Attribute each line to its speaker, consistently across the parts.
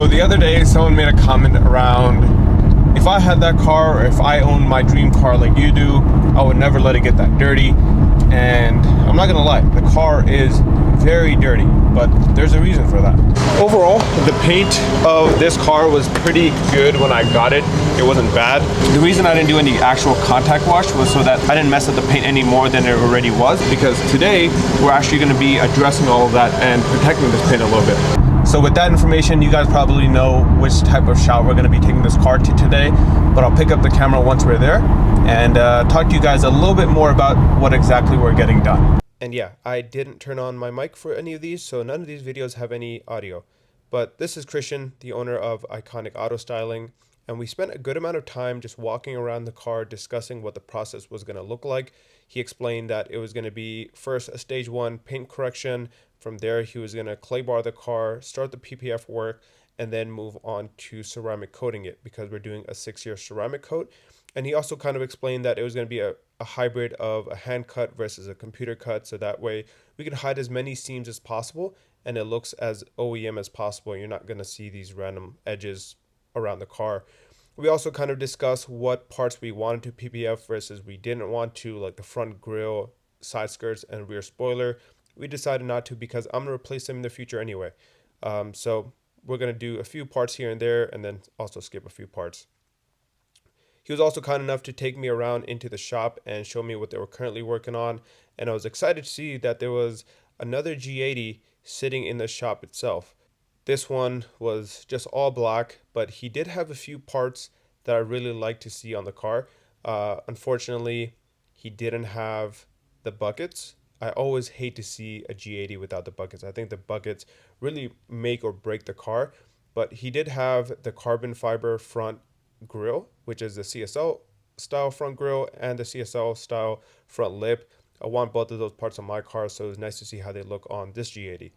Speaker 1: the other day, someone made a comment around, if I had that car, or if I owned my dream car like you do, I would never let it get that dirty. And I'm not gonna lie, the car is very dirty, but there's a reason for that. Overall, the paint of this car was pretty good when I got it. It wasn't bad. The reason I didn't do any actual contact wash was so that I didn't mess up the paint any more than it already was, because today we're actually gonna be addressing all of that and protecting this paint a little bit. So with that information, you guys probably know which type of shot we're gonna be taking this car to today, but I'll pick up the camera once we're there and talk to you guys a little bit more about what exactly we're getting done. And yeah, I didn't turn on my mic for any of these, so none of these videos have any audio. But this is Christian, the owner of Iconic Auto Styling, and we spent a good amount of time just walking around the car discussing what the process was gonna look like. He explained that it was gonna be first a stage 1 paint correction. From there, he was gonna clay bar the car, start the PPF work, and then move on to ceramic coating it, because we're doing a 6-year ceramic coat. And he also kind of explained that it was going to be a hybrid of a hand cut versus a computer cut, so that way we can hide as many seams as possible and it looks as OEM as possible. You're not going to see these random edges around the car. We also kind of discussed what parts we wanted to PPF versus we didn't want to, like the front grille, side skirts, and rear spoiler. We decided not to because I'm going to replace them in the future anyway. So we're going to do a few parts here and there and then also skip a few parts. He was also kind enough to take me around into the shop and show me what they were currently working on. And I was excited to see that there was another G80 sitting in the shop itself. This one was just all black, but he did have a few parts that I really like to see on the car. Unfortunately, he didn't have the buckets. I always hate to see a G80 without the buckets. I think the buckets really make or break the car. But he did have the carbon fiber front grille, which is the CSL style front grille and the CSL style front lip. I want both of those parts on my car, so it was nice to see how they look on this G80.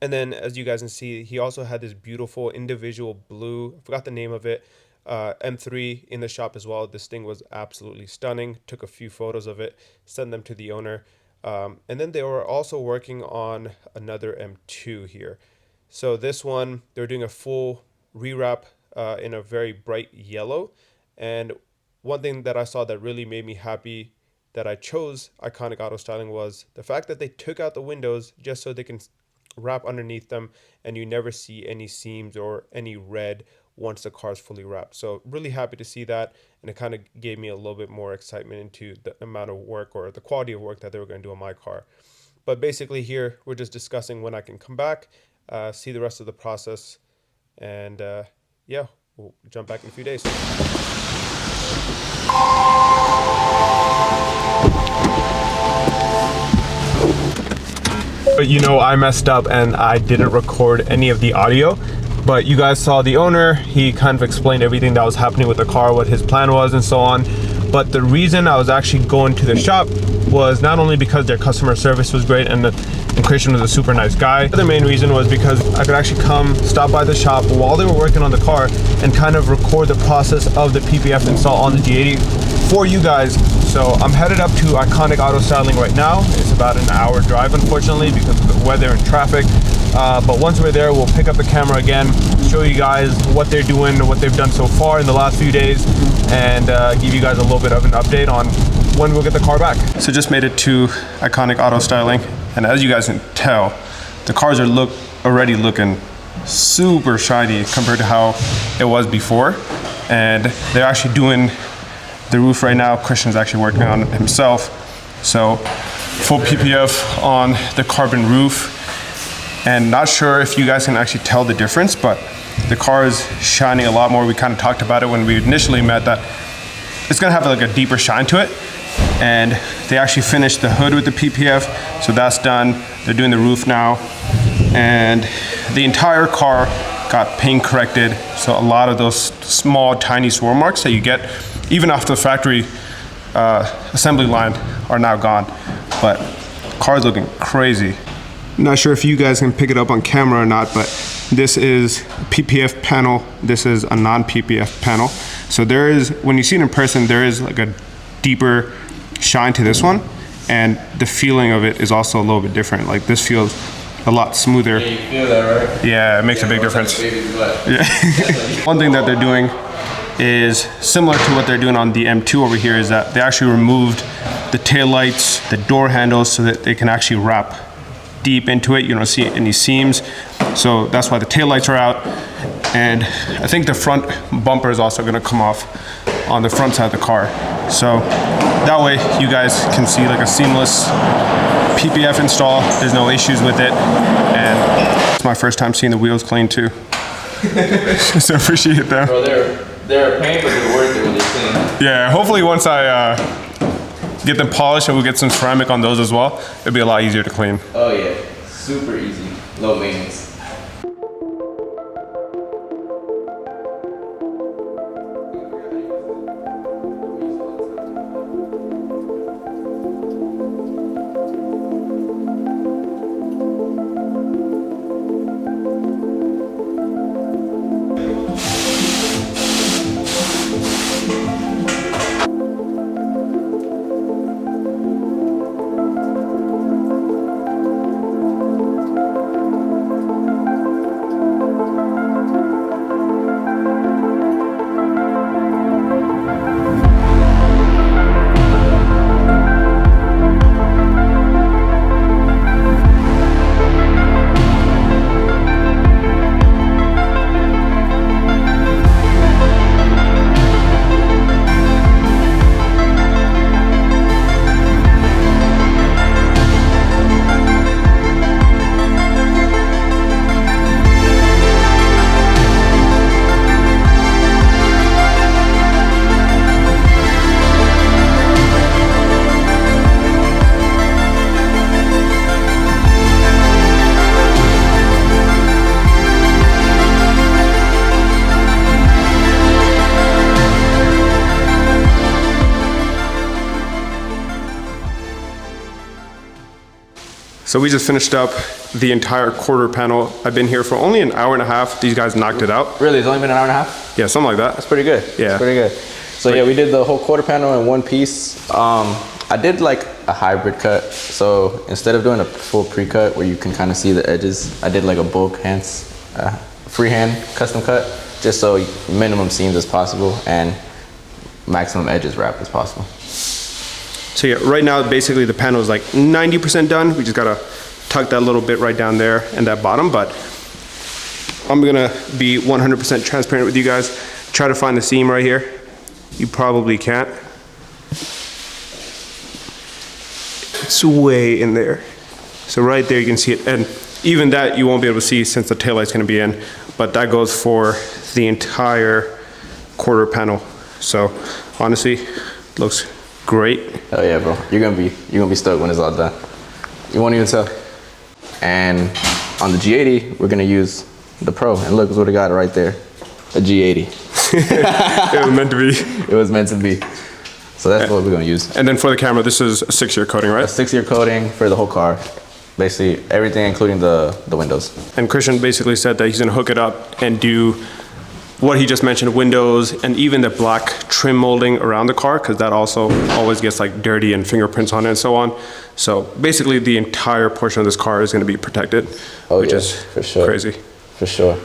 Speaker 1: And then, as you guys can see, he also had this beautiful individual blue, I forgot the name of it, M3 in the shop as well. This thing was absolutely stunning. Took a few photos of it, sent them to the owner. And then they were also working on another M2 here. So this one, they're doing a full rewrap in a very bright yellow. And one thing that I saw that really made me happy that I chose Iconic Auto Styling was the fact that they took out the windows just so they can wrap underneath them and you never see any seams or any red once the car is fully wrapped. So really happy to see that, and it kind of gave me a little bit more excitement into the amount of work or the quality of work that they were going to do on my car. But basically here we're just discussing when I can come back, see the rest of the process, and yeah, we'll jump back in a few days. But you know, I messed up and I didn't record any of the audio, but you guys saw the owner. He kind of explained everything that was happening with the car, what his plan was and so on. But the reason I was actually going to the shop was not only because their customer service was great and Christian was a super nice guy. The main reason was because I could actually come, stop by the shop while they were working on the car and kind of record the process of the PPF install on the G80 for you guys. So I'm headed up to Iconic Auto Styling right now. It's about an hour drive, unfortunately, because of the weather and traffic. But once we're there, we'll pick up the camera again, show you guys what they're doing, what they've done so far in the last few days, and give you guys a little bit of an update on when we'll get the car back. So just made it to Iconic Auto Styling, and as you guys can tell, the cars are already looking super shiny compared to how it was before. And they're actually doing the roof right now. Christian's actually working on it himself. So full PPF on the carbon roof. And not sure if you guys can actually tell the difference, but the car is shining a lot more. We kind of talked about it when we initially met that it's gonna have like a deeper shine to it. And they actually finished the hood with the PPF, so that's done. They're doing the roof now. And the entire car got paint corrected. So a lot of those small, tiny swirl marks that you get even after the factory assembly line are now gone. But car's looking crazy. Not sure if you guys can pick it up on camera or not, but this is a PPF panel. This is a non-PPF panel. So there is, when you see it in person, there is like a deeper shine to this one. And the feeling of it is also a little bit different. Like this feels a lot smoother.
Speaker 2: Yeah, you feel that, right?
Speaker 1: Yeah, it makes a big difference. Yeah. One thing that they're doing is similar to what they're doing on the M2 over here, is that they actually removed the taillights, the door handles, so that they can actually wrap deep into it. You don't see any seams. So that's why the taillights are out. And I think the front bumper is also gonna come off on the front side of the car. So that way you guys can see like a seamless PPF install. There's no issues with it. And it's my first time seeing the wheels clean too. So appreciate them.
Speaker 2: Bro, they're a pain, but they're worth it when they're clean.
Speaker 1: Yeah, hopefully once I get them polished and we'll get some ceramic on those as well, it'll be a lot easier to clean.
Speaker 2: Oh yeah, super easy, low maintenance.
Speaker 1: So we just finished up the entire quarter panel. I've been here for only an hour and a half. These guys knocked it out.
Speaker 2: Really, it's only been an hour and a half?
Speaker 1: Yeah, something like that.
Speaker 2: That's pretty good.
Speaker 1: Yeah.
Speaker 2: That's pretty good. So yeah, we did the whole quarter panel in one piece. I did like a hybrid cut. So instead of doing a full pre-cut where you can kind of see the edges, I did like a bulk freehand custom cut, just so minimum seams as possible and maximum edges wrapped as possible.
Speaker 1: So yeah, right now basically the panel is like 90% done. We just gotta tuck that little bit right down there and that bottom, but I'm gonna be 100% transparent with you guys. Try to find the seam right here. You probably can't. It's way in there. So right there you can see it, and even that you won't be able to see since the taillight's gonna be in, but that goes for the entire quarter panel. So honestly, looks great.
Speaker 2: Oh yeah, bro. You're gonna be stoked when it's all done. You won't even tell. And on the G80, we're gonna use the Pro. And look what I got right there. A G80.
Speaker 1: It was meant to be.
Speaker 2: It was meant to be. So that's what we're gonna use.
Speaker 1: And then for the camera, this is a 6-year coating, right?
Speaker 2: A 6-year coating for the whole car. Basically everything, including the windows.
Speaker 1: And Christian basically said that he's gonna hook it up and do what he just mentioned, windows, and even the black trim molding around the car, because that also always gets like dirty and fingerprints on it and so on. So basically the entire portion of this car is gonna be protected, which is
Speaker 2: for sure.
Speaker 1: Crazy.
Speaker 2: For sure.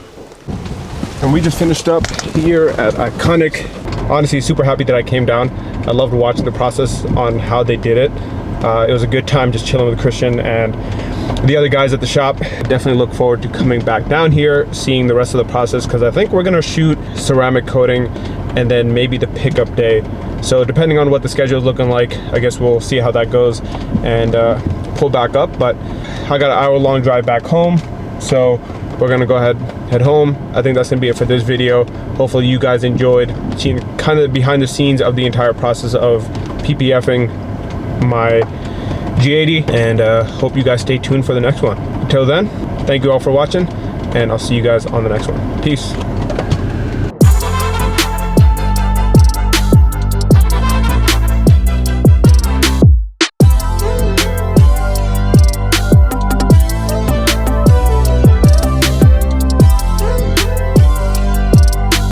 Speaker 1: And we just finished up here at Iconic. Honestly, super happy that I came down. I loved watching the process on how they did it. It was a good time just chilling with Christian and the other guys at the shop. Definitely look forward to coming back down here, seeing the rest of the process, because I think we're gonna shoot ceramic coating and then maybe the pickup day. So depending on what the schedule is looking like, I guess we'll see how that goes and pull back up. But I got an hour-long drive back home, so we're gonna go ahead, head home. I think that's gonna be it for this video. Hopefully you guys enjoyed seeing kind of behind the scenes of the entire process of PPFing my G80, and hope you guys stay tuned for the next one. Until then, thank you all for watching, and I'll see you guys on the next one. Peace.